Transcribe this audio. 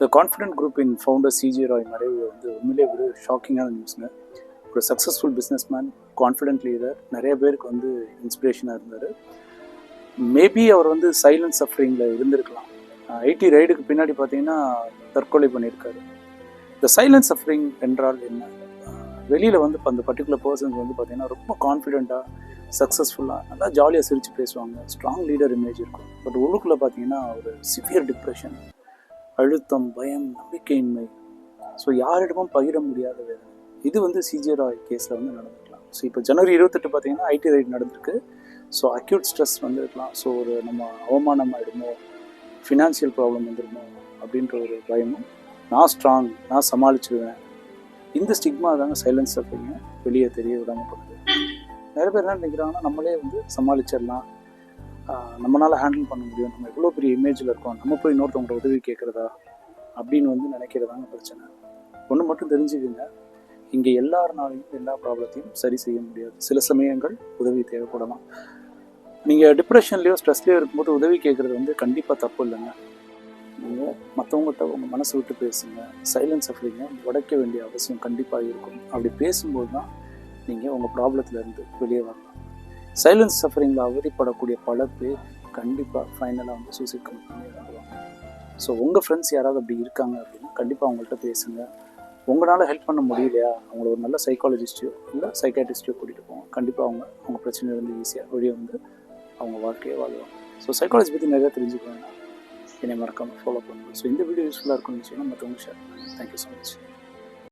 த confident group இன் founder CJ Roy மறைவு வந்து உண்மையிலே ஒரு ஷாக்கிங்கான நியூஸ்ங்க. ஒரு successful business man, confident leader, நிறைய பேருக்கு வந்து இன்ஸ்பிரேஷனாக இருந்தார். மேபி அவர் வந்து சைலண்ட் சஃபரிங்கில் இருந்திருக்கலாம். ஐடி ரைடுக்கு பின்னாடி பார்த்தீங்கன்னா தற்கொலை பண்ணியிருக்காரு. இந்த சைலண்ட் சஃபரிங் என்றால் என்ன? வெளியில் வந்து இப்போ அந்த பர்டிகுலர் பர்சன்ஸ் வந்து பார்த்தீங்கன்னா ரொம்ப கான்ஃபிடென்ட்டாக, சக்ஸஸ்ஃபுல்லாக, நல்லா ஜாலியாக சிரித்து பேசுவாங்க, ஸ்ட்ராங் லீடர் இமேஜ் இருக்கும். பட் உள்ளுக்குள்ளே பார்த்தீங்கன்னா ஒரு சிவியர் டிப்ரெஷன், அழுத்தம், பயம், நம்பிக்கையின்மை, ஸோ யாரிடமும் பகிர முடியாத வேதனை. இது வந்து சிஜே ராய் கேஸில் வந்து நடந்துக்கலாம். ஸோ இப்போ ஜனவரி 28 பார்த்தீங்கன்னா ஐடி ரைட் நடந்திருக்கு. ஸோ அக்யூட் ஸ்ட்ரெஸ் வந்துருக்கலாம். ஸோ ஒரு நம்ம அவமானம் ஆகிடுமோ, ஃபினான்ஷியல் ப்ராப்ளம் வந்துடுமோ அப்படின்ற ஒரு பயமும், நான் ஸ்ட்ராங், நான் சமாளிச்சிடுவேன், இந்த ஸ்டிக்மா தாங்க சைலன்ஸ் அப்படிங்க வெளியே தெரிய விடாமல் பண்ணுது. நிறைய பேர் என்ன நினைக்கிறாங்கன்னா நம்மளே வந்து சமாளிச்சிடலாம், நம்மளால் ஹேண்டில் பண்ண முடியும், நம்ம எவ்வளோ பெரிய இமேஜில் இருக்கோம், நம்ம போய் இன்னொருத்தவங்களோட உதவி கேட்குறதா அப்படின்னு வந்து நினைக்கிறதாங்க பிரச்சனை. ஒன்று மட்டும் தெரிஞ்சுக்குங்க, இங்கே எல்லாருனாலையும் எல்லா ப்ராப்ளத்தையும் சரி செய்ய முடியாது. சில சமயங்கள் உதவி தேவைப்படலாம். நீங்கள் டிப்ரெஷன்லேயோ ஸ்ட்ரெஸ்லேயோ இருக்கும்போது உதவி கேட்குறது வந்து கண்டிப்பாக தப்பு இல்லைங்க. நீங்கள் மற்றவங்கள்ட்ட உங்கள் மனசை விட்டு பேசுங்க. சைலன்ஸ் சஃபரிங்கை உடைக்க வேண்டிய அவசியம் கண்டிப்பாக இருக்கும். அப்படி பேசும்போது தான் நீங்கள் உங்கள் ப்ராப்ளத்துலேருந்து வெளியே வரலாம். சைலன்ஸ் சஃபரிங்கில் அவதிப்படக்கூடிய பல பேர் கண்டிப்பாக ஃபைனலாக வந்து சூசைட் கமிட் பண்ணுவாங்க. ஸோ உங்கள் ஃப்ரெண்ட்ஸ் யாராவது அப்படி இருக்காங்க அப்படின்னா கண்டிப்பாக அவங்கள்ட்ட பேசுங்க. உங்களால் ஹெல்ப் பண்ண முடியலையா, அவங்கள ஒரு நல்ல சைக்காலஜிஸ்ட்டையோ இல்லை சைக்காட்ரிஸ்ட்டையோ கூட்டிகிட்டு போங்க. கண்டிப்பாக அவங்க பிரச்சனையிலேருந்து ஈஸியாக வெளியே வந்து அவங்க வாழ்க்கையை வாழ்வாங்க. ஸோ சைக்காலஜி பற்றி நிறையா தெரிஞ்சுக்கணும்னா என்னை மறக்காமல் ஃபாலோ பண்ணுங்கள். ஸோ இந்த வீடியோ யூஸ்ஃபுல்லாக இருக்கும்னு சொன்னால் மற்றவங்க ஷேர் பண்ணுங்கள். Thank you so much.